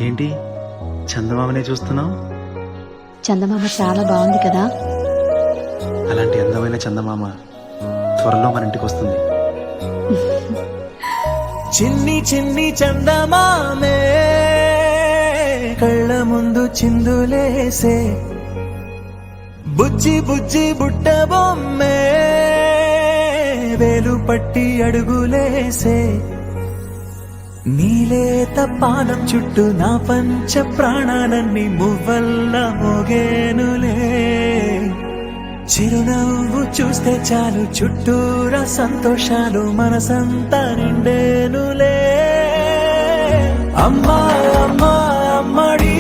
ఏంటి చందమామనే చూస్తున్నావు? చందమామ చాలా బాగుంది కదా. అలాంటి అందమైన చందమామ త్వరలో మన ఇంటికి వస్తుంది. చిన్ని చిన్ని చందమామే కళ్ళ ముందు చిందులేసే, బుజ్జి బుజ్జి బుట్ట బొమ్మే వేలు పట్టి అడుగులేసే, నీలేత పానం చుట్టూ నా పంచ ప్రాణాలన్నీ మువ్వల్ల మోగేనులే. చిరునవ్వు చూస్తే చాలు చుట్టూరా సంతోషాలు మనసంతా నిండేనులే. అమ్మా అమ్మా అమ్మడి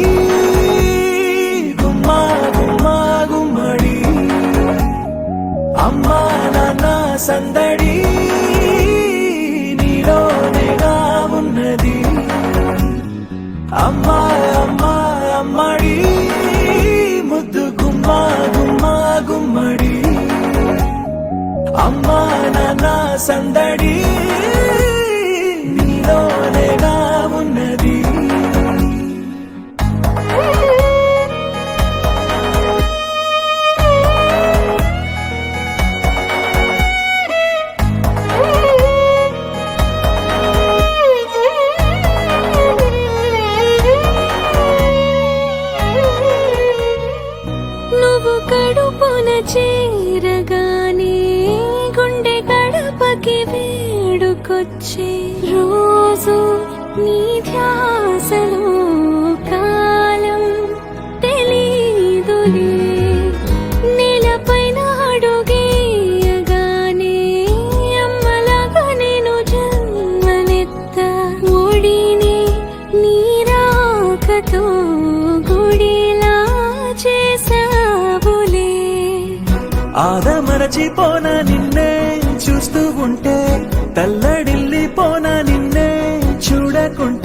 గుమ్మా గుమ్మా గుమ్మడి, అమ్మా నాన్న సందడి నీలోనేగా ఉన్నది. అమ్మా అమ్మా అమ్మడి ముద్దు గుమ్మా గుమ్మా గుమ్మడి, అమ్మా నాన్న సందడి నీలోనేగా ఉన్నది. నువ్వు కడుపున చేరగానే గుండె గడపకి వేడుకొచ్చే, రోజు నీ ధ్యాసలో కాలం తెలీదులే. నేలపైన అడుగేయగానే అమ్మలాగా నేను జన్మనెత్త, ఒడిని నీ రాకతో గుడిలా చేసావులే. ఆదమరచిపోన నిన్నే చూస్తూ ఉంటే, తల్లడిల్లిపోన నిన్నే చూడకుంటే.